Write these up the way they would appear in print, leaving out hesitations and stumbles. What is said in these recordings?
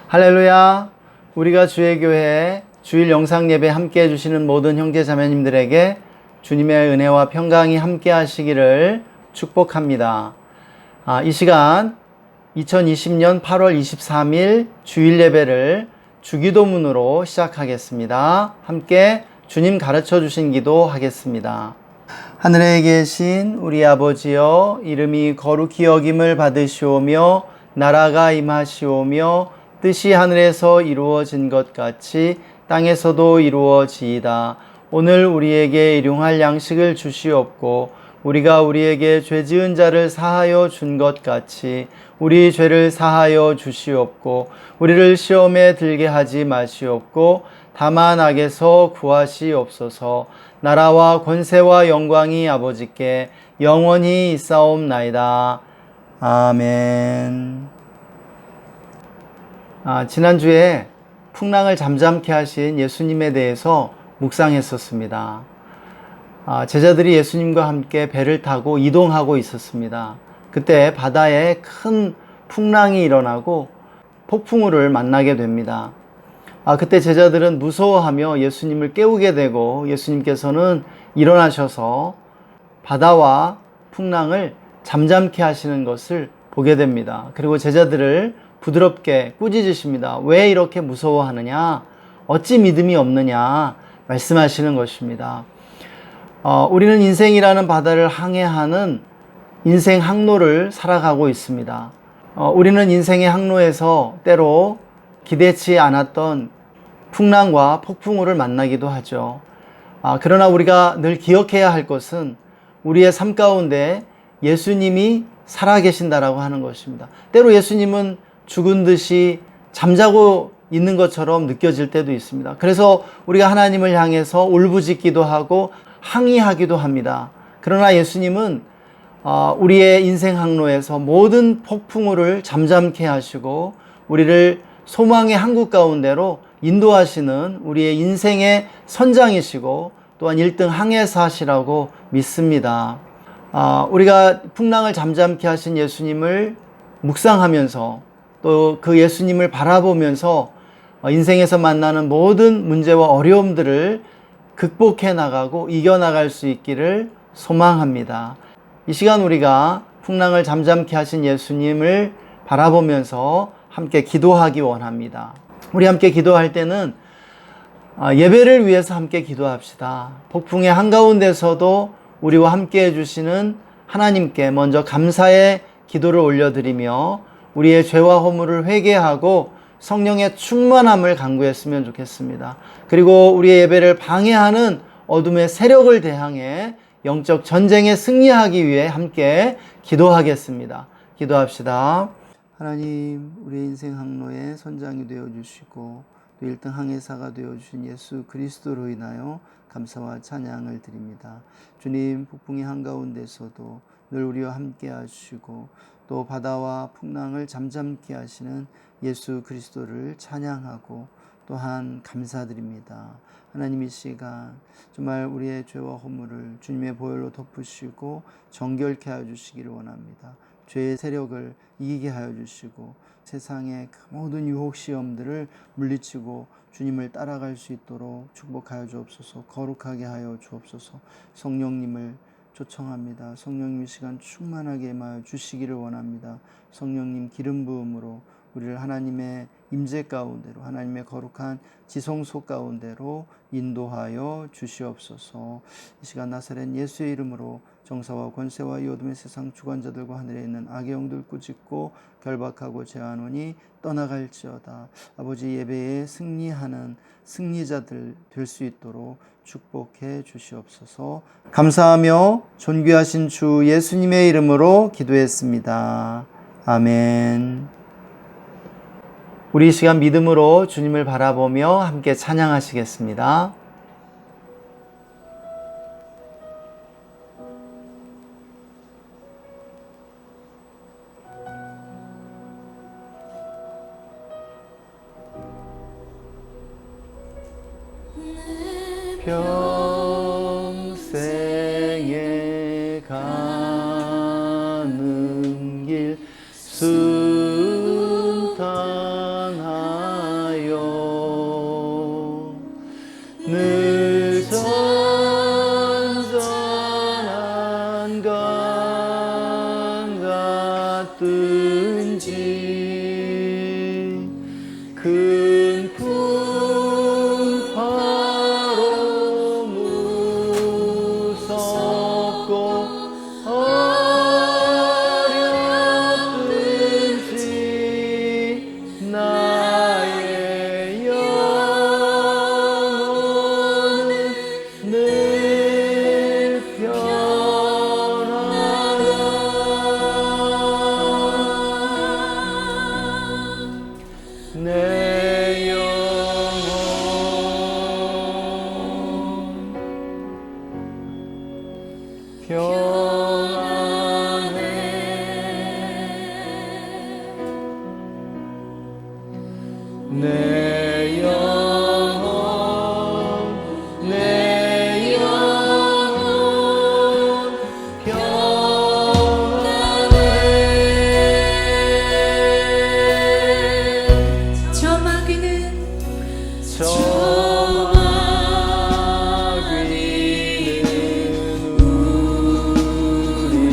할렐루야. 우리가 주의 교회 주일 영상 예배 함께 해주시는 모든 형제 자매님들에게 주님의 은혜와 평강이 함께 하시기를 축복합니다. 이 시간 2020년 8월 23일 주일 예배를 주기도문으로 시작하겠습니다. 함께 주님 가르쳐 주신 기도 하겠습니다. 하늘에 계신 우리 아버지여, 이름이 거룩히 여김을 받으시오며 나라가 임하시오며 뜻이 하늘에서 이루어진 것 같이 땅에서도 이루어지이다. 오늘 우리에게 일용할 양식을 주시옵고 우리가 우리에게 죄 지은 자를 사하여 준 것 같이 우리 죄를 사하여 주시옵고 우리를 시험에 들게 하지 마시옵고 다만 악에서 구하시옵소서. 나라와 권세와 영광이 아버지께 영원히 있사옵나이다. 아멘. 지난주에 풍랑을 잠잠케 하신 예수님에 대해서 묵상했었습니다. 제자들이 예수님과 함께 배를 타고 이동하고 있었습니다. 그때 바다에 큰 풍랑이 일어나고 폭풍우를 만나게 됩니다. 그때 제자들은 무서워하며 예수님을 깨우게 되고 예수님께서는 일어나셔서 바다와 풍랑을 잠잠케 하시는 것을 보게 됩니다. 그리고 제자들을 부드럽게 꾸짖으십니다. 왜 이렇게 무서워하느냐? 어찌 믿음이 없느냐? 말씀하시는 것입니다. 우리는 인생이라는 바다를 항해하는 인생 항로를 살아가고 있습니다. 우리는 인생의 항로에서 때로 기대치 않았던 풍랑과 폭풍우를 만나기도 하죠. 그러나 우리가 늘 기억해야 할 것은 우리의 삶 가운데 예수님이 살아계신다라고 하는 것입니다. 때로 예수님은 죽은 듯이 잠자고 있는 것처럼 느껴질 때도 있습니다. 그래서 우리가 하나님을 향해서 울부짖기도 하고 항의하기도 합니다. 그러나 예수님은 우리의 인생 항로에서 모든 폭풍우를 잠잠케 하시고 우리를 소망의 항구 가운데로 인도하시는 우리의 인생의 선장이시고 또한 1등 항해사시라고 믿습니다. 우리가 풍랑을 잠잠케 하신 예수님을 묵상하면서 또 그 예수님을 바라보면서 인생에서 만나는 모든 문제와 어려움들을 극복해 나가고 이겨나갈 수 있기를 소망합니다. 이 시간 우리가 풍랑을 잠잠케 하신 예수님을 바라보면서 함께 기도하기 원합니다. 우리 함께 기도할 때는 예배를 위해서 함께 기도합시다. 폭풍의 한가운데서도 우리와 함께 해주시는 하나님께 먼저 감사의 기도를 올려드리며 우리의 죄와 허물을 회개하고 성령의 충만함을 간구했으면 좋겠습니다. 그리고 우리의 예배를 방해하는 어둠의 세력을 대항해 영적 전쟁에 승리하기 위해 함께 기도하겠습니다. 기도합시다. 하나님, 우리 인생 항로의 선장이 되어주시고 또 1등 항해사가 되어주신 예수 그리스도로 인하여 감사와 찬양을 드립니다. 주님, 폭풍의 한가운데서도 늘 우리와 함께 하시고 또 바다와 풍랑을 잠잠케 하시는 예수 그리스도를 찬양하고 또한 감사드립니다. 하나님, 이 시간 정말 우리의 죄와 허물을 주님의 보혈로 덮으시고 정결케 하여 주시기를 원합니다. 죄의 세력을 이기게 하여 주시고 세상의 그 모든 유혹 시험들을 물리치고 주님을 따라갈 수 있도록 축복하여 주옵소서. 거룩하게 하여 주옵소서. 성령님을 초청합니다. 성령님, 이 시간 충만하게 임하여 주시기를 원합니다. 성령님 기름 부음으로 우리를 하나님의 임재 가운데로, 하나님의 거룩한 지성소 가운데로 인도하여 주시옵소서. 이 시간 나사렛 예수의 이름으로 정사와 권세와 이 어둠의 세상 주관자들과 하늘에 있는 악의 영들 꾸짖고 결박하고 제하노니 떠나갈지어다. 아버지, 예배에 승리하는 승리자들 될 수 있도록 축복해 주시옵소서. 감사하며 존귀하신 주 예수님의 이름으로 기도했습니다. 아멘. 우리 이 시간 믿음으로 주님을 바라보며 함께 찬양하시겠습니다. 평생에 가는 길 순탄한 내 영혼 평안해. 저 마귀는 우리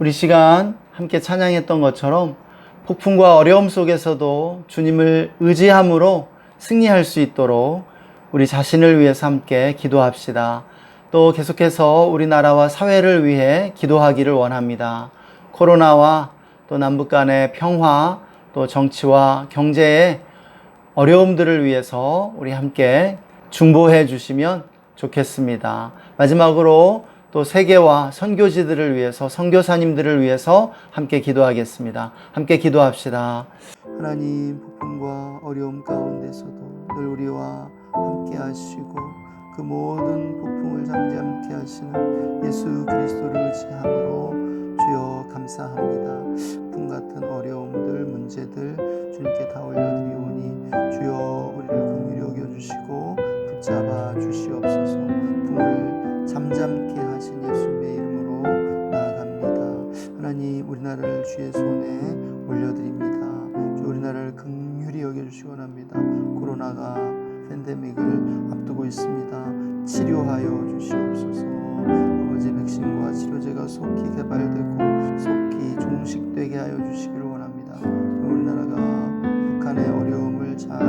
우리 시간 함께 찬양했던 것처럼 폭풍과 어려움 속에서도 주님을 의지함으로 승리할 수 있도록 우리 자신을 위해서 함께 기도합시다. 또 계속해서 우리나라와 사회를 위해 기도하기를 원합니다. 코로나와 또 남북 간의 평화, 또 정치와 경제의 어려움들을 위해서 우리 함께 중보해 주시면 좋겠습니다. 마지막으로 또 세계와 선교지들을 위해서, 선교사님들을 위해서 함께 기도하겠습니다. 함께 기도합시다. 하나님, 폭풍과 어려움 가운데서도 늘 우리와 함께 하시고 그 모든 폭풍을 잠잠케 하시는 예수 그리스도를 의지함으로 주여 감사합니다. 폭풍 같은 어려움들, 문제들 주님께 다 올려드리오니 주여 우리를 긍휼히 여겨주시고 붙잡아 주시옵소서. 폭풍을 잠잠케 하신 예수님의 이름으로 나아갑니다. 하나님, 우리나라를 주의 손에 올려드립니다. 주 우리나라를 긍휼히 여겨주시기 원합니다. 코로나가 팬데믹을 앞두고 있습니다. 치료하여 주시옵소서. 아버지, 백신과 치료제가 속히 개발되고 속히 종식되게 하여 주시기를 원합니다. 우리나라가 북한의 어려움을 잘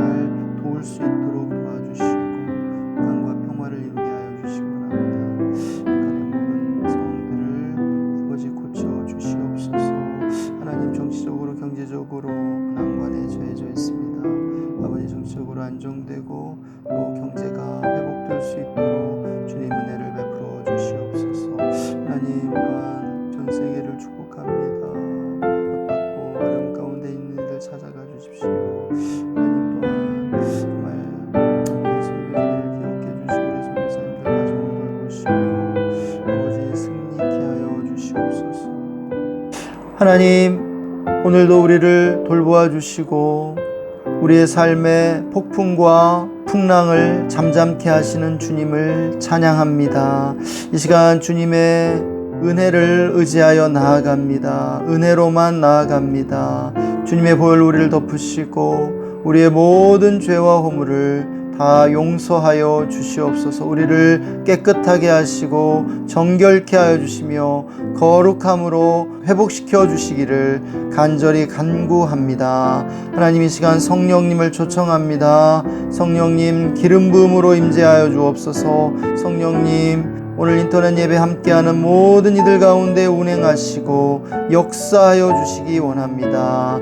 도울 수 있도록 도와주시고 북한과 평화를 이루게 하여 주시기 원합니다. 북한의 모든 상황들을 아버지 고쳐 주시옵소서. 하나님, 정치적으로 경제적으로 난관에 처해져 있습니다. 아버지, 정치적으로 안정되고 또 경제가 회복될 수 있도록 주님 은혜를 베풀어 주시옵소서. 하나님, 또한 전 세계를 축복합니다. 바빴고 어려움 가운데 있는 이들 찾아가 주십시오. 하나님, 또한 정말 선교지들을 기억해 주시고 우리 선교사님들 가정을 돌보시며 아버지 승리케 하여 주시옵소서. 하나님, 오늘도 우리를 돌보아 주시고 우리의 삶의 폭풍과 풍랑을 잠잠케 하시는 주님을 찬양합니다. 이 시간 주님의 은혜를 의지하여 나아갑니다. 은혜로만 나아갑니다. 주님의 보혈 우리를 덮으시고 우리의 모든 죄와 허물을 다 용서하여 주시옵소서. 우리를 깨끗하게 하시고 정결케 하여 주시며 거룩함으로 회복시켜 주시기를 간절히 간구합니다. 하나님, 이 시간 성령님을 초청합니다. 성령님, 기름 부음으로 임재하여 주옵소서. 성령님, 오늘 인터넷 예배 함께하는 모든 이들 가운데 운행하시고 역사하여 주시기 원합니다.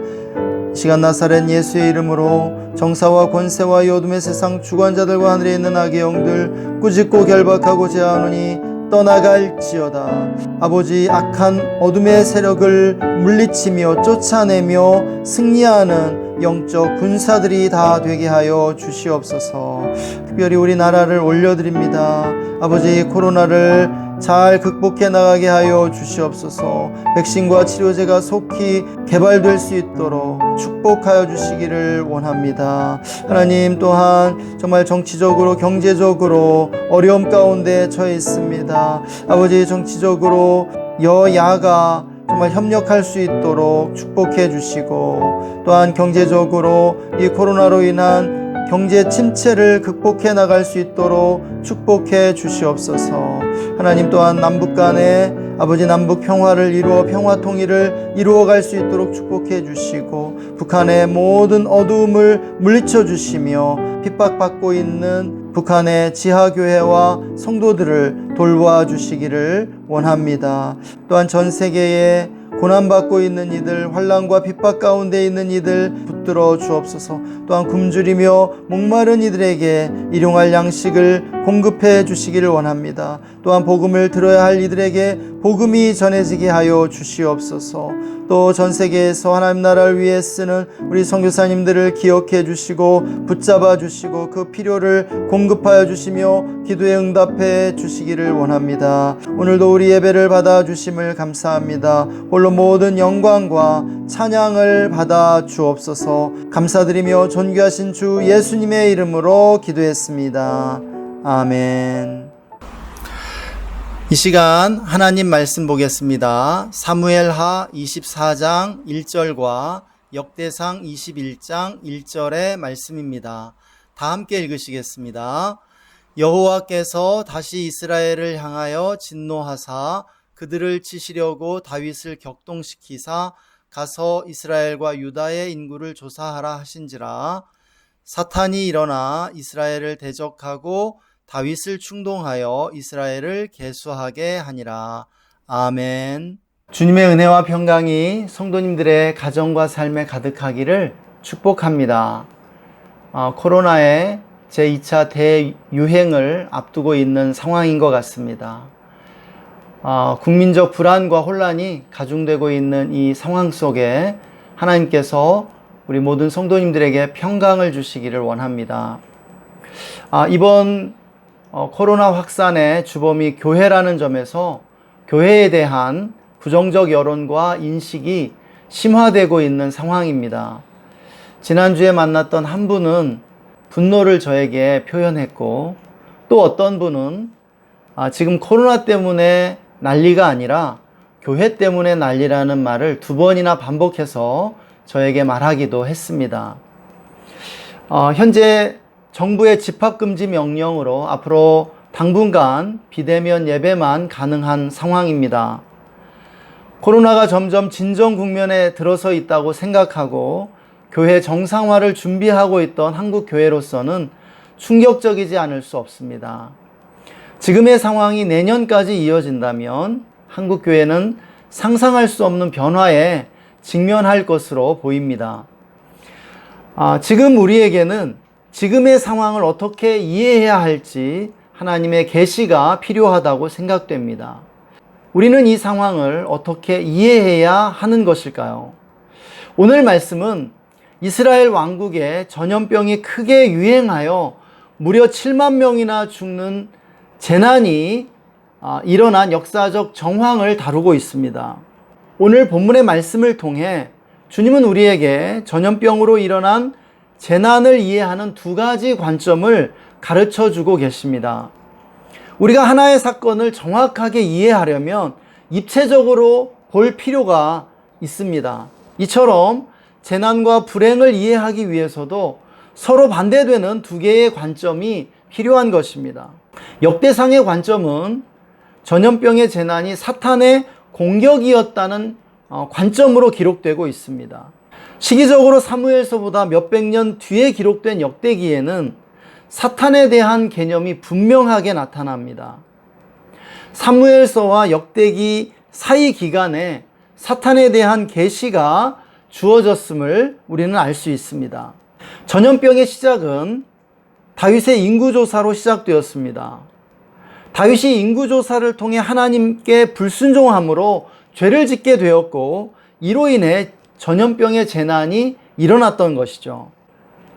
이 시간 나사렛 예수의 이름으로 정사와 권세와 이 어둠의 세상 주관자들과 하늘에 있는 악의 영들 꾸짖고 결박하고 제하노니 떠나갈지어다. 아버지, 악한 어둠의 세력을 물리치며 쫓아내며 승리하는 영적 군사들이 다 되게 하여 주시옵소서. 특별히 우리나라를 올려드립니다. 아버지, 코로나를 잘 극복해 나가게 하여 주시옵소서. 백신과 치료제가 속히 개발될 수 있도록 축복하여 주시기를 원합니다. 하나님, 또한 정말 정치적으로 경제적으로 어려움 가운데 처해 있습니다. 아버지, 정치적으로 여야가 정말 협력할 수 있도록 축복해 주시고 또한 경제적으로 이 코로나로 인한 경제 침체를 극복해 나갈 수 있도록 축복해 주시옵소서. 하나님, 또한 남북 간에 아버지 남북 평화를 이루어 평화 통일을 이루어갈 수 있도록 축복해 주시고 북한의 모든 어두움을 물리쳐 주시며 핍박받고 있는 북한의 지하교회와 성도들을 돌보아 주시기를 원합니다. 또한 전 세계에 고난받고 있는 이들, 환난과 핍박 가운데 있는 이들 붙들어 주옵소서. 또한 굶주리며 목마른 이들에게 일용할 양식을 공급해 주시기를 원합니다. 또한 복음을 들어야 할 이들에게 복음이 전해지게 하여 주시옵소서. 또 전 세계에서 하나님 나라를 위해 쓰는 우리 선교사님들을 기억해 주시고 붙잡아 주시고 그 필요를 공급하여 주시며 기도에 응답해 주시기를 원합니다. 오늘도 우리 예배를 받아 주심을 감사합니다. 홀로 모든 영광과 찬양을 받아 주옵소서. 감사드리며 존귀하신 주 예수님의 이름으로 기도했습니다. 아멘. 이 시간 하나님 말씀 보겠습니다. 사무엘하 24장 1절과 역대상 21장 1절의 말씀입니다. 다 함께 읽으시겠습니다. 여호와께서 다시 이스라엘을 향하여 진노하사 그들을 치시려고 다윗을 격동시키사 가서 이스라엘과 유다의 인구를 조사하라 하신지라. 사탄이 일어나 이스라엘을 대적하고 다윗을 충동하여 이스라엘을 계수하게 하니라. 아멘. 주님의 은혜와 평강이 성도님들의 가정과 삶에 가득하기를 축복합니다. 코로나의 제2차 대유행을 앞두고 있는 상황인 것 같습니다. 국민적 불안과 혼란이 가중되고 있는 이 상황 속에 하나님께서 우리 모든 성도님들에게 평강을 주시기를 원합니다. 이번 코로나 확산의 주범이 교회라는 점에서 교회에 대한 부정적 여론과 인식이 심화되고 있는 상황입니다. 지난주에 만났던 한 분은 분노를 저에게 표현했고, 또 어떤 분은 지금 코로나 때문에 난리가 아니라 교회 때문에 난리라는 말을 2번이나 반복해서 저에게 말하기도 했습니다. 현재 정부의 집합금지 명령으로 앞으로 당분간 비대면 예배만 가능한 상황입니다. 코로나가 점점 진정 국면에 들어서 있다고 생각하고 교회 정상화를 준비하고 있던 한국 교회로서는 충격적이지 않을 수 없습니다. 지금의 상황이 내년까지 이어진다면 한국 교회는 상상할 수 없는 변화에 직면할 것으로 보입니다. 지금 우리에게는 지금의 상황을 어떻게 이해해야 할지 하나님의 계시가 필요하다고 생각됩니다. 우리는 이 상황을 어떻게 이해해야 하는 것일까요? 오늘 말씀은 이스라엘 왕국에 전염병이 크게 유행하여 무려 7만 명이나 죽는 재난이 일어난 역사적 정황을 다루고 있습니다. 오늘 본문의 말씀을 통해 주님은 우리에게 전염병으로 일어난 재난을 이해하는 2가지 관점을 가르쳐 주고 계십니다. 우리가 하나의 사건을 정확하게 이해하려면 입체적으로 볼 필요가 있습니다. 이처럼 재난과 불행을 이해하기 위해서도 서로 반대되는 2개의 관점이 필요한 것입니다. 역대상의 관점은 전염병의 재난이 사탄의 공격이었다는 관점으로 기록되고 있습니다. 시기적으로 사무엘서보다 몇백 년 뒤에 기록된 역대기에는 사탄에 대한 개념이 분명하게 나타납니다. 사무엘서와 역대기 사이 기간에 사탄에 대한 계시가 주어졌음을 우리는 알 수 있습니다. 전염병의 시작은 다윗의 인구조사로 시작되었습니다. 다윗이 인구조사를 통해 하나님께 불순종함으로 죄를 짓게 되었고, 이로 인해 전염병의 재난이 일어났던 것이죠.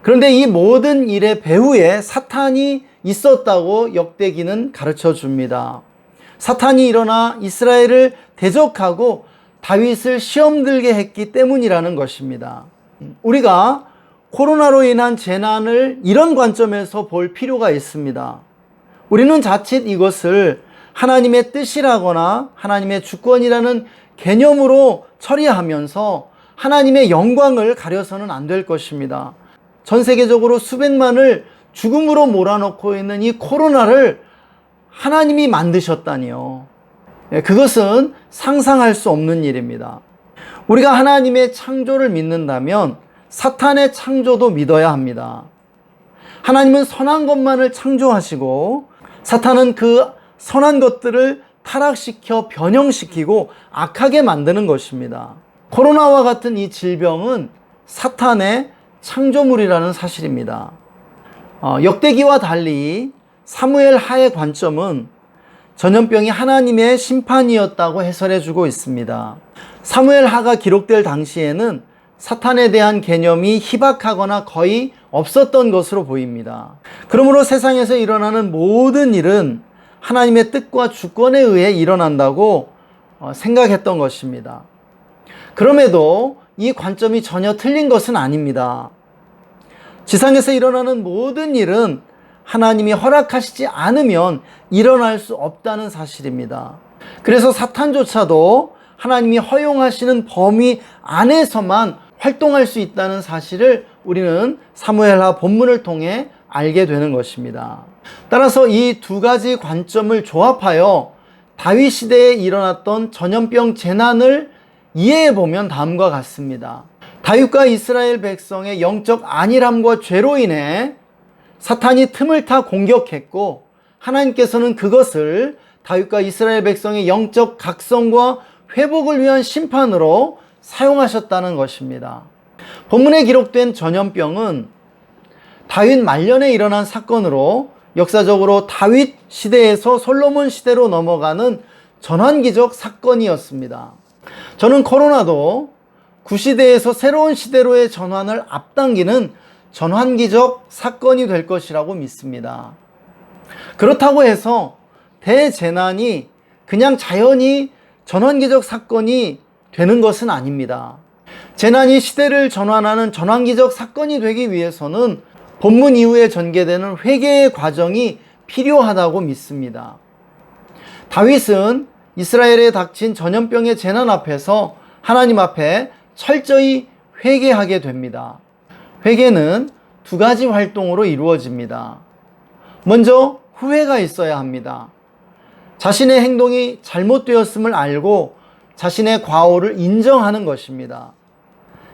그런데 이 모든 일의 배후에 사탄이 있었다고 역대기는 가르쳐 줍니다. 사탄이 일어나 이스라엘을 대적하고 다윗을 시험 들게 했기 때문이라는 것입니다. 우리가 코로나로 인한 재난을 이런 관점에서 볼 필요가 있습니다. 우리는 자칫 이것을 하나님의 뜻이라거나 하나님의 주권이라는 개념으로 처리하면서 하나님의 영광을 가려서는 안 될 것입니다. 전 세계적으로 수백만을 죽음으로 몰아넣고 있는 이 코로나를 하나님이 만드셨다니요. 그것은 상상할 수 없는 일입니다. 우리가 하나님의 창조를 믿는다면 사탄의 창조도 믿어야 합니다. 하나님은 선한 것만을 창조하시고 사탄은 그 선한 것들을 타락시켜 변형시키고 악하게 만드는 것입니다. 코로나와 같은 이 질병은 사탄의 창조물이라는 사실입니다. 역대기와 달리 사무엘 하의 관점은 전염병이 하나님의 심판이었다고 해설해 주고 있습니다. 사무엘 하가 기록될 당시에는 사탄에 대한 개념이 희박하거나 거의 없었던 것으로 보입니다. 그러므로 세상에서 일어나는 모든 일은 하나님의 뜻과 주권에 의해 일어난다고 생각했던 것입니다. 그럼에도 이 관점이 전혀 틀린 것은 아닙니다. 지상에서 일어나는 모든 일은 하나님이 허락하시지 않으면 일어날 수 없다는 사실입니다. 그래서 사탄조차도 하나님이 허용하시는 범위 안에서만 활동할 수 있다는 사실을 우리는 사무엘하 본문을 통해 알게 되는 것입니다. 따라서 이 2가지 관점을 조합하여 다윗 시대에 일어났던 전염병 재난을 이해해 보면 다음과 같습니다. 다윗과 이스라엘 백성의 영적 안일함과 죄로 인해 사탄이 틈을 타 공격했고, 하나님께서는 그것을 다윗과 이스라엘 백성의 영적 각성과 회복을 위한 심판으로 사용하셨다는 것입니다. 본문에 기록된 전염병은 다윗 말년에 일어난 사건으로 역사적으로 다윗 시대에서 솔로몬 시대로 넘어가는 전환기적 사건이었습니다. 저는 코로나도 구시대에서 새로운 시대로의 전환을 앞당기는 전환기적 사건이 될 것이라고 믿습니다. 그렇다고 해서 대재난이 그냥 자연히 전환기적 사건이 되는 것은 아닙니다. 재난이 시대를 전환하는 전환기적 사건이 되기 위해서는 본문 이후에 전개되는 회개의 과정이 필요하다고 믿습니다. 다윗은 이스라엘에 닥친 전염병의 재난 앞에서 하나님 앞에 철저히 회개하게 됩니다. 회개는 두 가지 활동으로 이루어집니다. 먼저 후회가 있어야 합니다. 자신의 행동이 잘못되었음을 알고 자신의 과오를 인정하는 것입니다.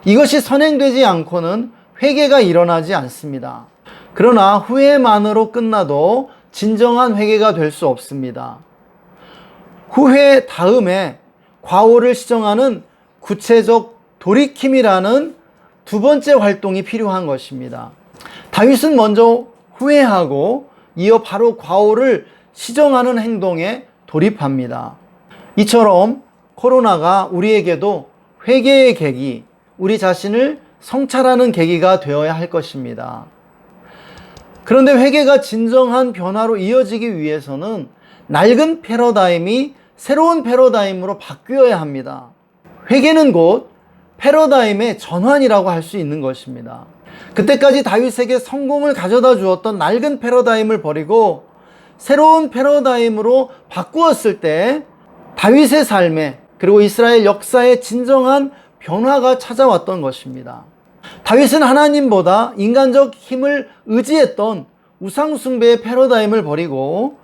이것이 선행되지 않고는 회개가 일어나지 않습니다. 그러나 후회만으로 끝나도 진정한 회개가 될 수 없습니다. 후회 다음에 과오를 시정하는 구체적 돌이킴이라는 두 번째 활동이 필요한 것입니다. 다윗은 먼저 후회하고 이어 바로 과오를 시정하는 행동에 돌입합니다. 이처럼 코로나가 우리에게도 회개의 계기, 우리 자신을 성찰하는 계기가 되어야 할 것입니다. 그런데 회개가 진정한 변화로 이어지기 위해서는 낡은 패러다임이 새로운 패러다임으로 바뀌어야 합니다. 회개는 곧 패러다임의 전환이라고 할 수 있는 것입니다. 그때까지 다윗에게 성공을 가져다 주었던 낡은 패러다임을 버리고 새로운 패러다임으로 바꾸었을 때 다윗의 삶에 그리고 이스라엘 역사에 진정한 변화가 찾아왔던 것입니다. 다윗은 하나님보다 인간적 힘을 의지했던 우상숭배의 패러다임을 버리고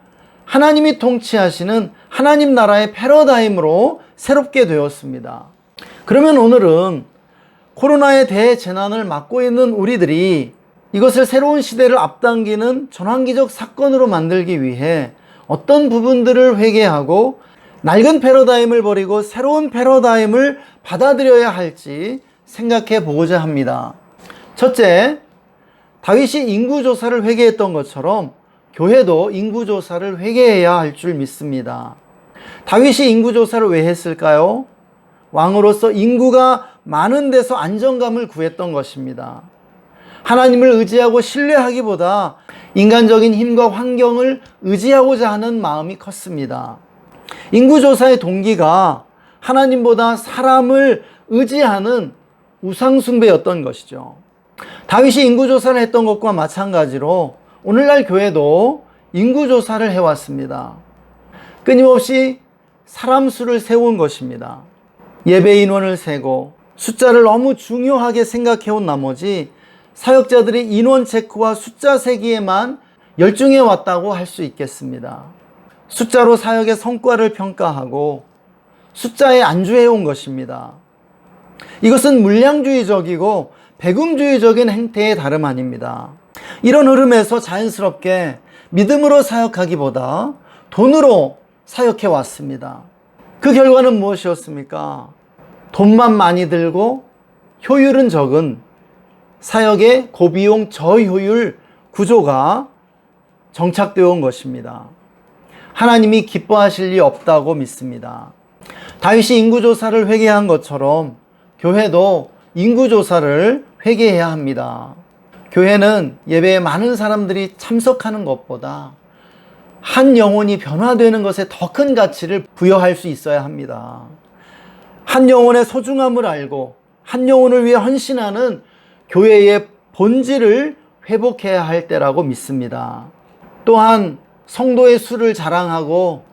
하나님이 통치하시는 하나님 나라의 패러다임으로 새롭게 되었습니다. 그러면 오늘은 코로나의 대재난을 맞고 있는 우리들이 이것을 새로운 시대를 앞당기는 전환기적 사건으로 만들기 위해 어떤 부분들을 회개하고 낡은 패러다임을 버리고 새로운 패러다임을 받아들여야 할지 생각해 보고자 합니다. 첫째, 다윗이 인구조사를 회개했던 것처럼 교회도 인구조사를 회개해야 할 줄 믿습니다. 다윗이 인구조사를 왜 했을까요? 왕으로서 인구가 많은 데서 안정감을 구했던 것입니다. 하나님을 의지하고 신뢰하기보다 인간적인 힘과 환경을 의지하고자 하는 마음이 컸습니다. 인구조사의 동기가 하나님보다 사람을 의지하는 우상숭배였던 것이죠. 다윗이 인구조사를 했던 것과 마찬가지로 오늘날 교회도 인구조사를 해왔습니다. 끊임없이 사람 수를 세운 것입니다. 예배 인원을 세고 숫자를 너무 중요하게 생각해온 나머지 사역자들이 인원 체크와 숫자 세기에만 열중해 왔다고 할 수 있겠습니다. 숫자로 사역의 성과를 평가하고 숫자에 안주해온 것입니다. 이것은 물량주의적이고 배금주의적인 행태에 다름 아닙니다. 이런 흐름에서 자연스럽게 믿음으로 사역하기보다 돈으로 사역해 왔습니다. 그 결과는 무엇이었습니까? 돈만 많이 들고 효율은 적은 사역의 고비용 저효율 구조가 정착되어 온 것입니다. 하나님이 기뻐하실 리 없다고 믿습니다. 다윗이 인구조사를 회개한 것처럼 교회도 인구조사를 회개해야 합니다. 교회는 예배에 많은 사람들이 참석하는 것보다 한 영혼이 변화되는 것에 더 큰 가치를 부여할 수 있어야 합니다. 한 영혼의 소중함을 알고 한 영혼을 위해 헌신하는 교회의 본질을 회복해야 할 때라고 믿습니다. 또한 성도의 수를 자랑하고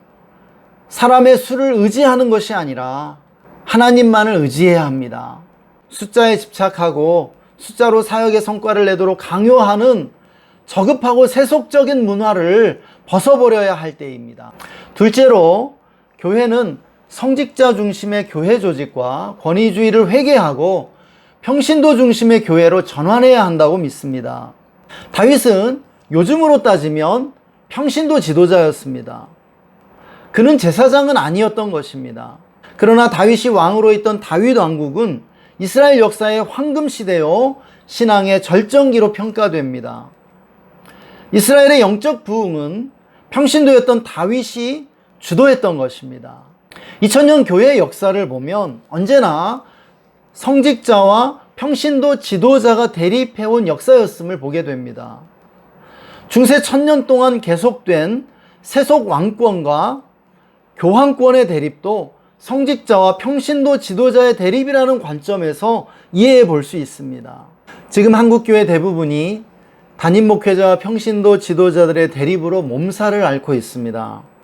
사람의 수를 의지하는 것이 아니라 하나님만을 의지해야 합니다. 숫자에 집착하고 숫자로 사역의 성과를 내도록 강요하는 저급하고 세속적인 문화를 벗어버려야 할 때입니다. 둘째로 교회는 성직자 중심의 교회 조직과 권위주의를 회개하고 평신도 중심의 교회로 전환해야 한다고 믿습니다. 다윗은 요즘으로 따지면 평신도 지도자였습니다. 그는 제사장은 아니었던 것입니다. 그러나 다윗이 왕으로 있던 다윗 왕국은 이스라엘 역사의 황금시대요 신앙의 절정기로 평가됩니다. 이스라엘의 영적 부흥은 평신도였던 다윗이 주도했던 것입니다. 2000년 교회의 역사를 보면 언제나 성직자와 평신도 지도자가 대립해온 역사였음을 보게 됩니다. 중세 1000년 동안 계속된 세속 왕권과 교황권의 대립도 성직자와 평신도 지도자의 대립이라는 관점에서 이해해 볼 수 있습니다. 지금 한국교회 대부분이 담임 목회자와 평신도 지도자들의 대립으로 몸살을 앓고 있습니다.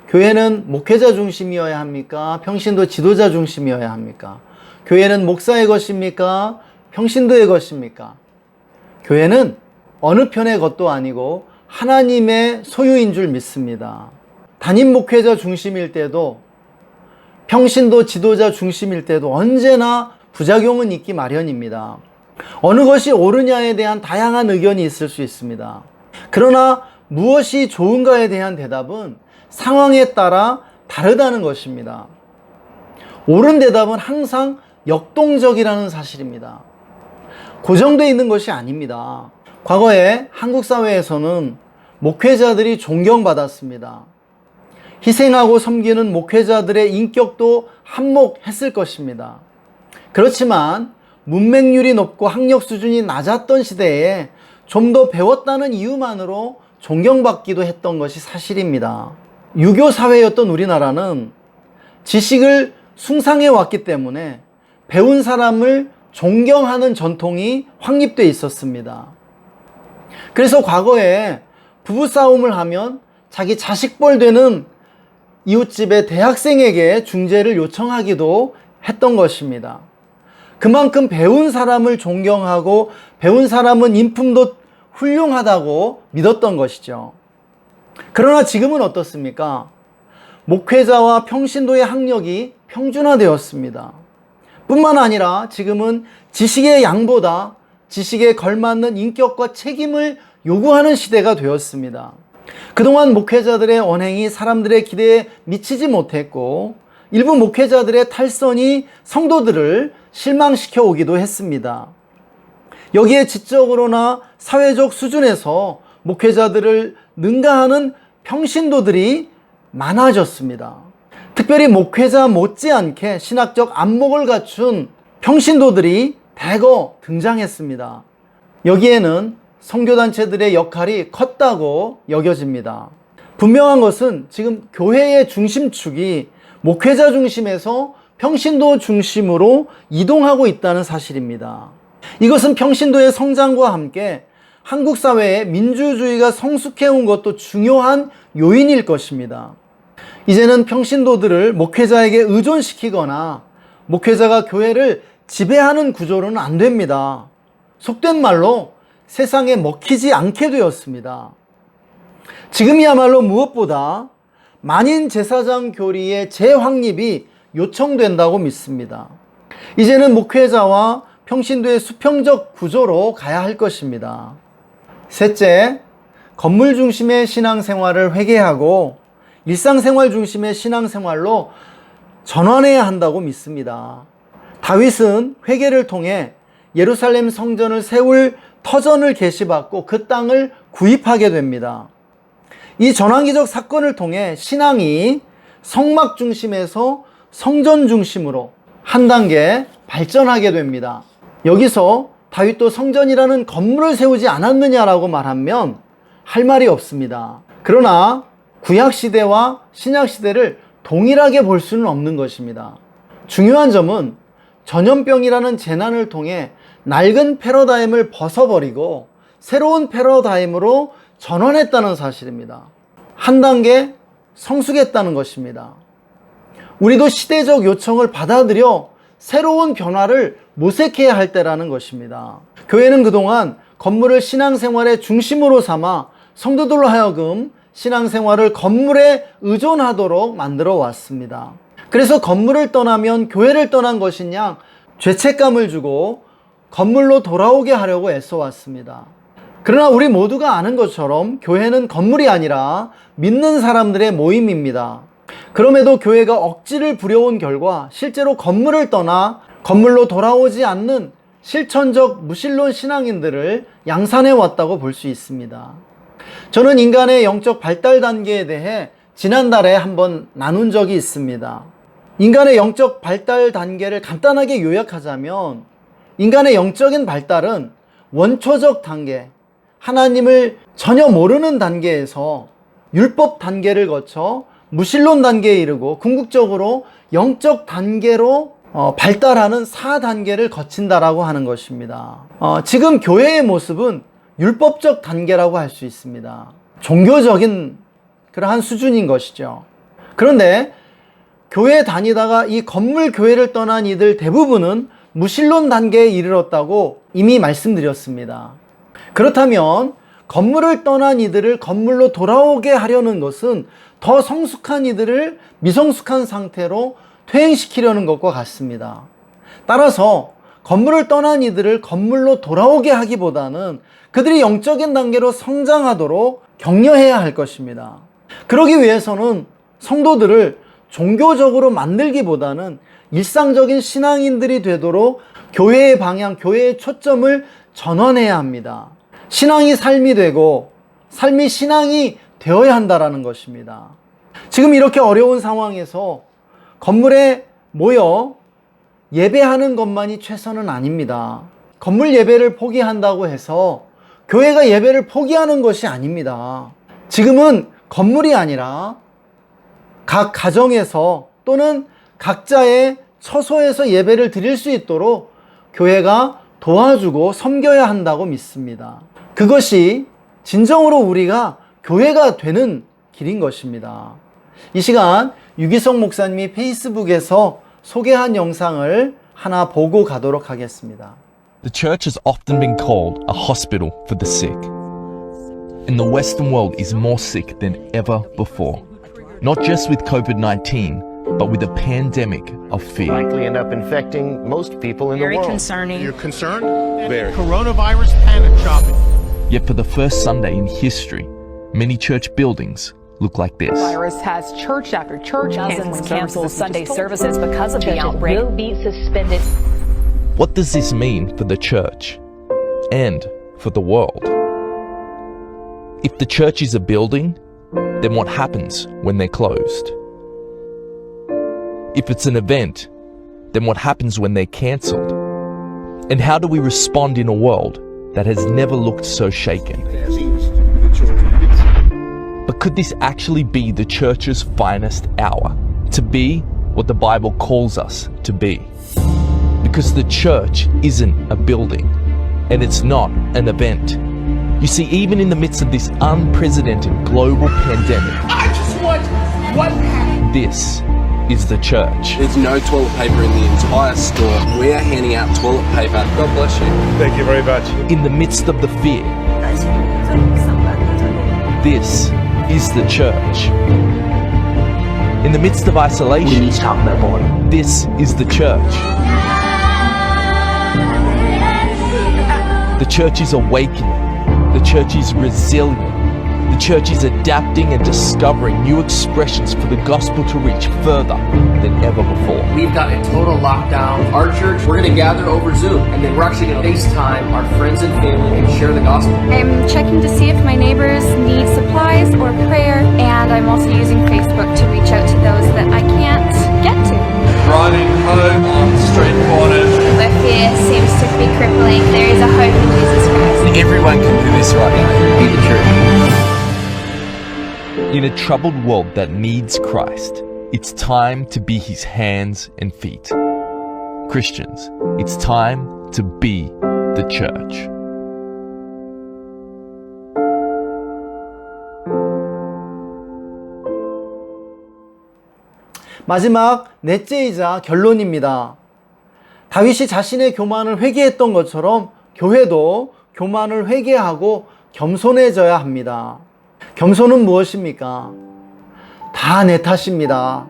교회는 목회자 중심이어야 합니까? 평신도 지도자 중심이어야 합니까? 교회는 목사의 것입니까? 평신도의 것입니까? 교회는 어느 편의 것도 아니고 하나님의 소유인 줄 믿습니다. 담임 목회자 중심일 때도 평신도 지도자 중심일 때도 언제나 부작용은 있기 마련입니다. 어느 것이 옳으냐에 대한 다양한 의견이 있을 수 있습니다. 그러나 무엇이 좋은가에 대한 대답은 상황에 따라 다르다는 것입니다. 옳은 대답은 항상 역동적이라는 사실입니다. 고정되어 있는 것이 아닙니다. 과거에 한국 사회에서는 목회자들이 존경받았습니다. 희생하고 섬기는 목회자들의 인격도 한몫했을 것입니다. 그렇지만 문맹률이 높고 학력 수준이 낮았던 시대에 좀 더 배웠다는 이유만으로 존경받기도 했던 것이 사실입니다. 유교 사회였던 우리나라는 지식을 숭상해 왔기 때문에 배운 사람을 존경하는 전통이 확립되어 있었습니다. 그래서 과거에 부부싸움을 하면 자기 자식뻘 되는 이웃집의 대학생에게 중재를 요청하기도 했던 것입니다. 그만큼 배운 사람을 존경하고 배운 사람은 인품도 훌륭하다고 믿었던 것이죠. 그러나 지금은 어떻습니까? 목회자와 평신도의 학력이 평준화되었습니다. 뿐만 아니라 지금은 지식의 양보다 지식에 걸맞는 인격과 책임을 요구하는 시대가 되었습니다. 그동안 목회자들의 언행이 사람들의 기대에 미치지 못했고 일부 목회자들의 탈선이 성도들을 실망시켜 오기도 했습니다. 여기에 지적으로나 사회적 수준에서 목회자들을 능가하는 평신도들이 많아졌습니다. 특별히 목회자 못지않게 신학적 안목을 갖춘 평신도들이 대거 등장했습니다. 여기에는 선교단체들의 역할이 컸다고 여겨집니다. 분명한 것은 지금 교회의 중심축이 목회자 중심에서 평신도 중심으로 이동하고 있다는 사실입니다. 이것은 평신도의 성장과 함께 한국 사회에 민주주의가 성숙해온 것도 중요한 요인일 것입니다. 이제는 평신도들을 목회자에게 의존시키거나 목회자가 교회를 지배하는 구조로는 안 됩니다. 속된 말로 세상에 먹히지 않게 되었습니다. 지금이야말로 무엇보다 만인 제사장 교리의 재확립이 요청된다고 믿습니다. 이제는 목회자와 평신도의 수평적 구조로 가야 할 것입니다. 셋째, 건물 중심의 신앙생활을 회개하고 일상생활 중심의 신앙생활로 전환해야 한다고 믿습니다. 다윗은 회개를 통해 예루살렘 성전을 세울 터전을 계시받고 그 땅을 구입하게 됩니다. 이 전환기적 사건을 통해 신앙이 성막 중심에서 성전 중심으로 한 단계 발전하게 됩니다. 여기서 다윗도 성전이라는 건물을 세우지 않았느냐라고 말하면 할 말이 없습니다. 그러나 구약시대와 신약시대를 동일하게 볼 수는 없는 것입니다. 중요한 점은 전염병이라는 재난을 통해 낡은 패러다임을 벗어버리고 새로운 패러다임으로 전환했다는 사실입니다. 한 단계 성숙했다는 것입니다. 우리도 시대적 요청을 받아들여 새로운 변화를 모색해야 할 때라는 것입니다. 교회는 그동안 건물을 신앙생활의 중심으로 삼아 성도들로 하여금 신앙생활을 건물에 의존하도록 만들어 왔습니다. 그래서 건물을 떠나면 교회를 떠난 것인 양 죄책감을 주고 건물로 돌아오게 하려고 애써 왔습니다. 그러나 우리 모두가 아는 것처럼 교회는 건물이 아니라 믿는 사람들의 모임입니다. 그럼에도 교회가 억지를 부려온 결과 실제로 건물을 떠나 건물로 돌아오지 않는 실천적 무신론 신앙인들을 양산해 왔다고 볼 수 있습니다. 저는 인간의 영적 발달 단계에 대해 지난달에 한번 나눈 적이 있습니다. 인간의 영적 발달 단계를 간단하게 요약하자면 인간의 영적인 발달은 원초적 단계, 하나님을 전혀 모르는 단계에서 율법 단계를 거쳐 무신론 단계에 이르고 궁극적으로 영적 단계로 발달하는 4단계를 거친다라고 하는 것입니다. 지금 교회의 모습은 율법적 단계라고 할 수 있습니다. 종교적인 그러한 수준인 것이죠. 그런데 교회 다니다가 이 건물 교회를 떠난 이들 대부분은 무신론 단계에 이르렀다고 이미 말씀드렸습니다. 그렇다면 건물을 떠난 이들을 건물로 돌아오게 하려는 것은 더 성숙한 이들을 미성숙한 상태로 퇴행시키려는 것과 같습니다. 따라서 건물을 떠난 이들을 건물로 돌아오게 하기보다는 그들이 영적인 단계로 성장하도록 격려해야 할 것입니다. 그러기 위해서는 성도들을 종교적으로 만들기보다는 일상적인 신앙인들이 되도록 교회의 방향, 교회의 초점을 전환해야 합니다. 신앙이 삶이 되고 삶이 신앙이 되어야 한다는 것입니다. 지금 이렇게 어려운 상황에서 건물에 모여 예배하는 것만이 최선은 아닙니다. 건물 예배를 포기한다고 해서 교회가 예배를 포기하는 것이 아닙니다. 지금은 건물이 아니라 각 가정에서 또는 각자의 처소에서 예배를 드릴 수 있도록 교회가 도와주고 섬겨야 한다고 믿습니다. 그것이 진정으로 우리가 교회가 되는 길인 것입니다. 이 시간 유기성 목사님이 페이스북에서 소개한 영상을 하나 보고 가도록 하겠습니다. The church has often been called a hospital for the sick. And the Western world is more sick than ever before. Not just with COVID-19, but with a pandemic of fear. Likely end up infecting most people in the Very world. concerning. You're concerned? Very. Coronavirus panic shopping. Yet for the first Sunday in history, many church buildings look like this. Virus has church after church Dozens cancel Sunday services because of the Churches outbreak. will be suspended. What does this mean for the church and for the world? If the church is a building, then what happens when they're closed? If it's an event, then what happens when they're cancelled? And how do we respond in a world that has never looked so shaken? But could this actually be the church's finest hour? To be what the Bible calls us to be? Because the church isn't a building, and it's not an event. You see, even in the midst of this unprecedented global pandemic, I just want one pack. this is the church. There's no toilet paper in the entire store. We are handing out toilet paper. God bless you. Thank you very much. In the midst of the fear, this is the church. In the midst of isolation, this is the church. The church is awakening. The church is resilient. The church is adapting and discovering new expressions for the gospel to reach further than ever before. We've got a total lockdown. Our church, we're going to gather over Zoom, and then we're actually going to FaceTime our friends and family and share the gospel. I'm checking to see if my neighbors need supplies or prayer, and I'm also using Facebook to reach out to those that I can't get to. Driving home on street corners. Where fear seems to be crippling, there is a hope in Jesus Christ. Everyone can do this right now. Be the church. In a troubled world that needs Christ, it's time to be his hands and feet. Christians, it's time to be the church. 마지막 넷째이자 결론입니다. 다윗이 자신의 교만을 회개했던 것처럼 교회도 교만을 회개하고 겸손해져야 합니다. 겸손은 무엇입니까? 다 내 탓입니다.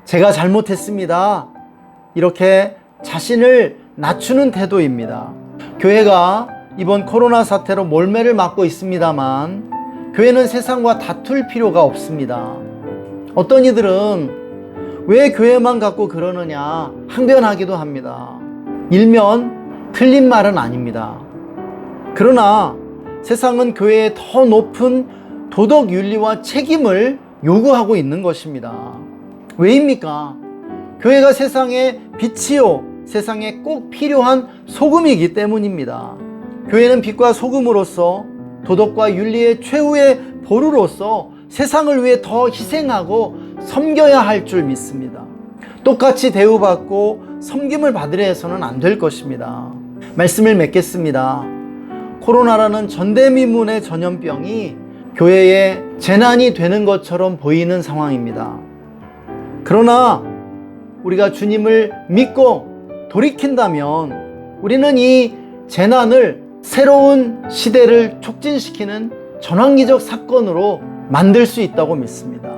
제가 잘못했습니다. 이렇게 자신을 낮추는 태도입니다. 교회가 이번 코로나 사태로 몰매를 맞고 있습니다만 교회는 세상과 다툴 필요가 없습니다. 어떤 이들은 왜 교회만 갖고 그러느냐 항변하기도 합니다. 일면 틀린 말은 아닙니다. 그러나 세상은 교회에 더 높은 도덕 윤리와 책임을 요구하고 있는 것입니다. 왜입니까? 교회가 세상의 빛이요, 세상에 꼭 필요한 소금이기 때문입니다. 교회는 빛과 소금으로서 도덕과 윤리의 최후의 보루로서 세상을 위해 더 희생하고 섬겨야 할 줄 믿습니다. 똑같이 대우받고 섬김을 받으려 해서는 안 될 것입니다. 말씀을 맺겠습니다. 코로나라는 전대미문의 전염병이 교회에 재난이 되는 것처럼 보이는 상황입니다. 그러나 우리가 주님을 믿고 돌이킨다면 우리는 이 재난을 새로운 시대를 촉진시키는 전환기적 사건으로 만들 수 있다고 믿습니다.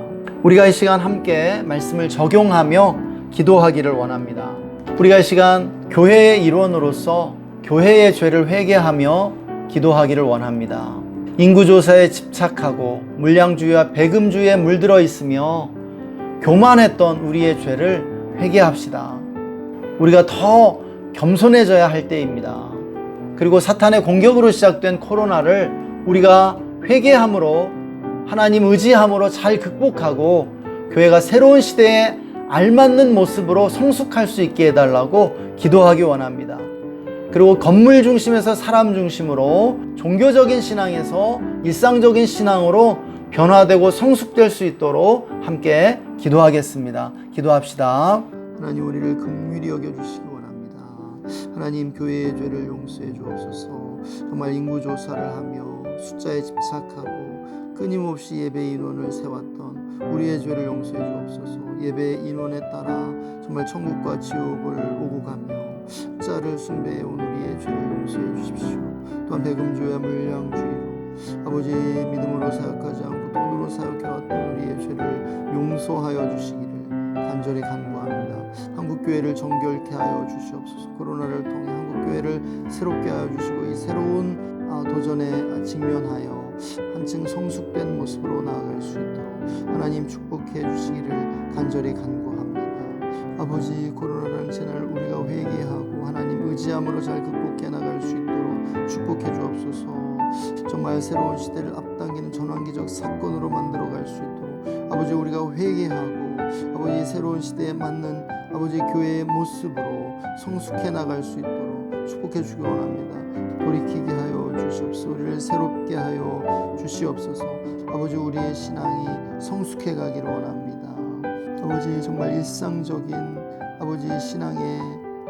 우리가 이 시간 함께 말씀을 적용하며 기도하기를 원합니다. 우리가 이 시간 교회의 일원으로서 교회의 죄를 회개하며 기도하기를 원합니다. 인구조사에 집착하고 물량주의와 배금주의에 물들어 있으며 교만했던 우리의 죄를 회개합시다. 우리가 더 겸손해져야 할 때입니다. 그리고 사탄의 공격으로 시작된 코로나를 우리가 회개함으로 하나님 의지함으로 잘 극복하고 교회가 새로운 시대에 알맞는 모습으로 성숙할 수 있게 해달라고 기도하기 원합니다. 그리고 건물 중심에서 사람 중심으로 종교적인 신앙에서 일상적인 신앙으로 변화되고 성숙될 수 있도록 함께 기도하겠습니다. 기도합시다. 하나님, 우리를 긍휼히 여겨주시기 원합니다. 하나님, 교회의 죄를 용서해 주옵소서. 정말 인구조사를 하며 숫자에 집착하고 끊임없이 예배 인원을 세웠던 우리의 죄를 용서해 주옵소서. 예배 인원에 따라 정말 천국과 지옥을 오고 가며 숫자를 숭배해온 우리의 죄를 용서해 주십시오. 또한 배금주의와 물량주의로 아버지 믿음으로 사역하지 않고 돈으로 사역해왔던 우리의 죄를 용서하여 주시기를 간절히 간구합니다. 한국교회를 정결케 하여 주시옵소서. 코로나를 통해 한국교회를 새롭게 하여 주시고 이 새로운 도전에 직면하여 한층 성숙된 모습으로 나아갈 수 있도록 하나님 축복해 주시기를 간절히 간구합니다. 아버지, 코로나라는 재난을 우리가 회개하고 하나님 의지함으로 잘 극복해 나갈 수 있도록 축복해 주옵소서. 정말 새로운 시대를 앞당기는 전환기적 사건으로 만들어갈 수 있도록 아버지, 우리가 회개하고 아버지 새로운 시대에 맞는 아버지 교회의 모습으로 성숙해 나갈 수 있도록 축복해 주기 원합니다. 돌이키게 하여 주시옵소서. 우리를 새롭게 하여 주시옵소서. 아버지, 우리의 신앙이 성숙해 가기를 원합니다. 아버지, 정말 일상적인 아버지 신앙의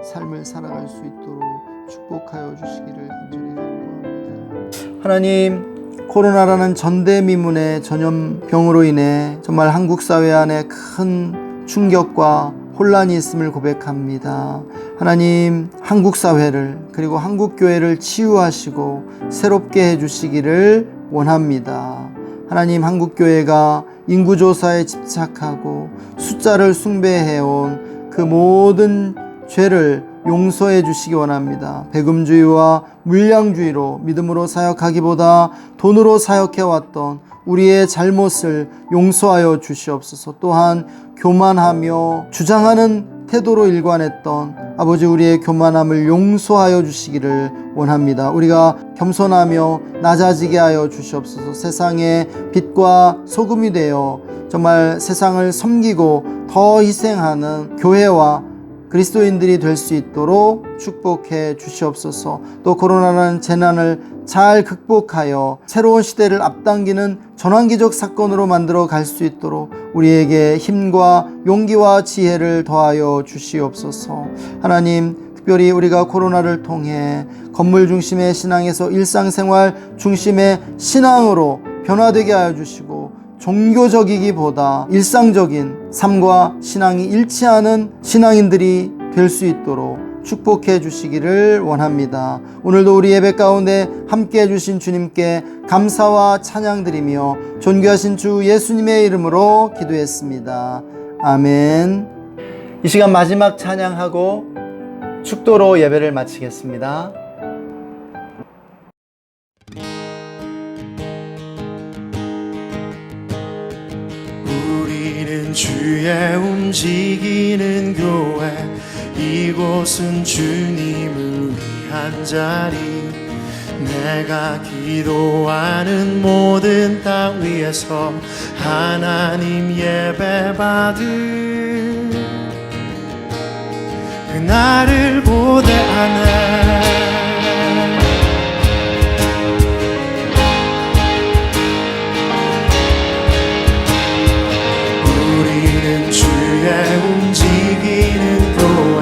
삶을 살아갈 수 있도록 축복하여 주시기를 간절히 간구합니다. 하나님, 코로나라는 전대미문의 전염병으로 인해 정말 한국 사회 안에 큰 충격과 혼란이 있음을 고백합니다. 하나님, 한국 사회를 그리고 한국 교회를 치유하시고 새롭게 해주시기를 원합니다. 하나님, 한국 교회가 인구조사에 집착하고 숫자를 숭배해온 그 모든 죄를 용서해 주시기 원합니다. 배금주의와 물량주의로 믿음으로 사역하기보다 돈으로 사역해왔던 우리의 잘못을 용서하여 주시옵소서. 또한 교만하며 주장하는 태도로 일관했던 아버지, 우리의 교만함을 용서하여 주시기를 원합니다. 우리가 겸손하며 낮아지게 하여 주시옵소서. 세상의 빛과 소금이 되어 정말 세상을 섬기고 더 희생하는 교회와 그리스도인들이 될 수 있도록 축복해 주시옵소서. 또 코로나라는 재난을 잘 극복하여 새로운 시대를 앞당기는 전환기적 사건으로 만들어 갈 수 있도록 우리에게 힘과 용기와 지혜를 더하여 주시옵소서. 하나님, 특별히 우리가 코로나를 통해 건물 중심의 신앙에서 일상생활 중심의 신앙으로 변화되게 하여 주시고 종교적이기보다 일상적인 삶과 신앙이 일치하는 신앙인들이 될 수 있도록 축복해 주시기를 원합니다. 오늘도 우리 예배 가운데 함께 해주신 주님께 감사와 찬양드리며 존귀하신 주 예수님의 이름으로 기도했습니다. 아멘. 이 시간 마지막 찬양하고 축도로 예배를 마치겠습니다. 우리는 주의 움직이는 교회, 이곳은 주님을 위한 자리. 내가 기도하는 모든 땅 위에서 하나님 예배 받을 그날을 고대하네. 우리는 주의 움직이는 교회,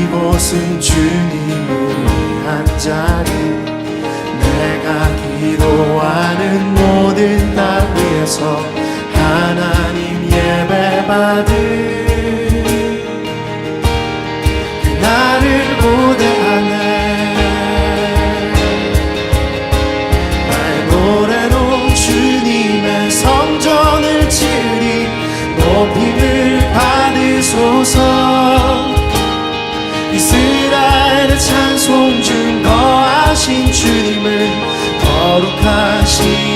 이곳은 주님을 위한 자리. 내가 기도하는 모든 땅 위에서 하나님 예배 받을 그날을 고대하네. 날 노래로 주님의 성전을 지으리. 높임을 받으소서. 이스라엘의 찬송 중 거하신 주님을 거룩하십니다.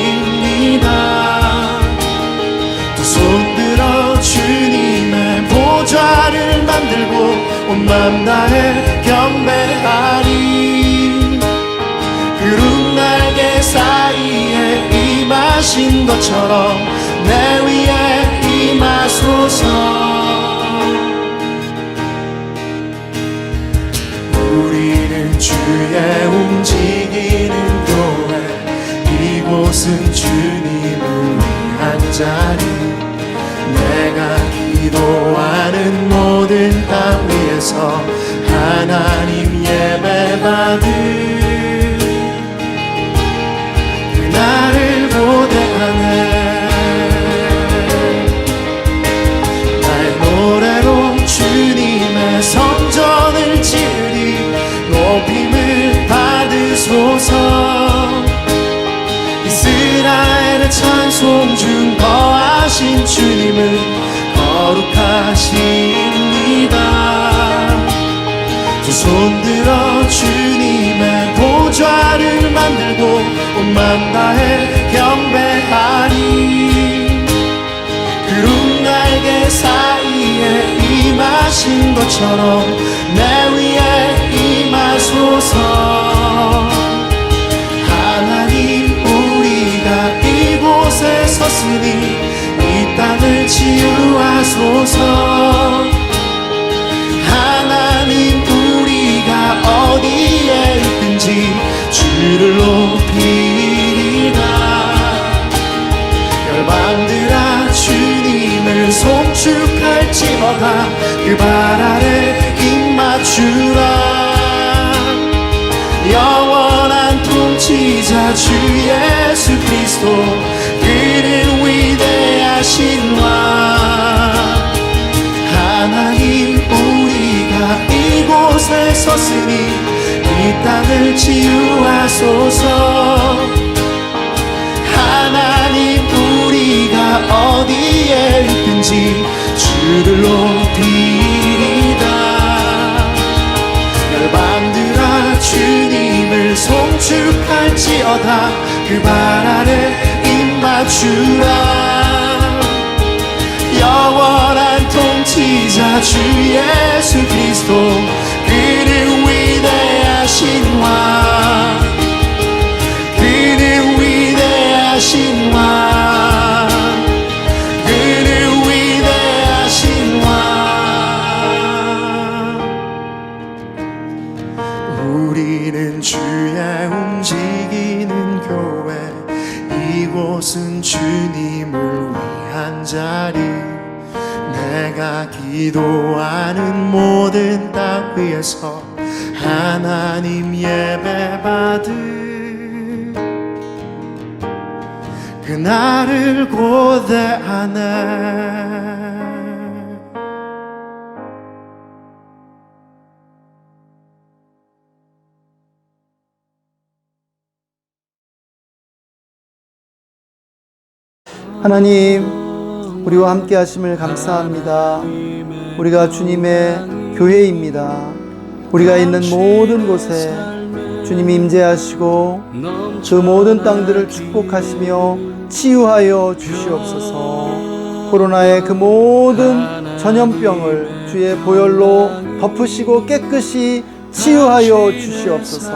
두 손 들어 주님의 보좌를 만들고 온 맘 다해 경배하리. 구름 날개 사이에 임하신 것처럼 내 위에 임하소서. 우리는 주의 움직이는 교회, 이곳은 주님을 위한 자리. 내가 기도하는 모든 땅 위에서 하나님 예배 받을 그날을 고대하네. 날 노래로 주님의 성전을 지으리. 높임을 받으소서. 이스라엘의 찬송 중 거하신 주님을 거룩하십니다. 두 손 들어 주님의 보좌를 만들고 온 맘 다해 경배하리. 구름 날개 사이에 임하신 것처럼 내 위에 임하소서. 하나님 우리가 이곳에 섰으니 이 땅을 치유하소서. 하나님 우리가 어디에 있든지 주를 높이리라. 열방들아 주님을 송축할지어다. 그 발 아래 입맞추라. 영원한 통치자 주 예수 그리스도, 그는 위대하신 왕. 하나님 우리가 이곳에 섰으니 이 땅을 치유하소서. 하나님 우리가 어디에 있든지 주를 높이리다. 열방들아 주님을 송축할지어다. 그 발 아래 입맞추라. 영원한 통치자 주 예수 그리스도, 그는 위대하신 왕. 그는 위대하신 왕. 그는 위대하신 왕. 우리는 주의 움직이는 교회, 이곳은 주님을 위한 자리. 내가 기도하는 모든 땅 위에서 하나님 예배 받을 그날을 고대하네. 하나님, 우리와 함께 하심을 감사합니다. 우리가 주님의 교회입니다. 우리가 있는 모든 곳에 주님이 임재하시고 그 모든 땅들을 축복하시며 치유하여 주시옵소서. 코로나의 그 모든 전염병을 주의 보혈로 덮으시고 깨끗이 치유하여 주시옵소서.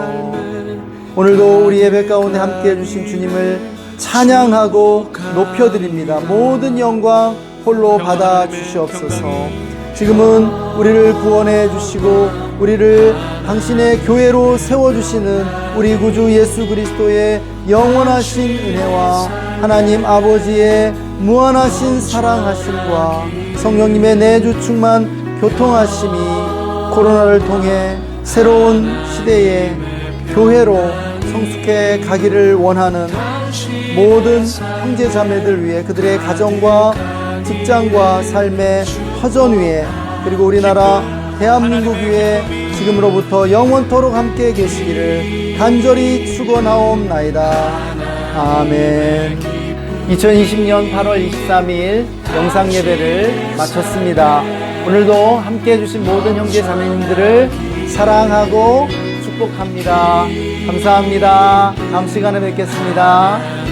오늘도 우리 예배 가운데 함께 해주신 주님을 찬양하고 높여드립니다. 모든 영광 홀로 받아 주시옵소서. 지금은 우리를 구원해 주시고 우리를 당신의 교회로 세워주시는 우리 구주 예수 그리스도의 영원하신 은혜와 하나님 아버지의 무한하신 사랑하심과 성령님의 내주 충만 교통하심이 코로나를 통해 새로운 시대에 교회로 성숙해 가기를 원하는 모든 형제 자매들 위해 그들의 가정과 직장과 삶의 터전 위에 그리고 우리나라 대한민국 위에 지금으로부터 영원토록 함께 계시기를 간절히 축원하옵나이다. 아멘. 2020년 8월 23일 영상 예배를 마쳤습니다. 오늘도 함께 해주신 모든 형제 자매님들을 사랑하고 축복합니다. 감사합니다. 다음 시간에 뵙겠습니다.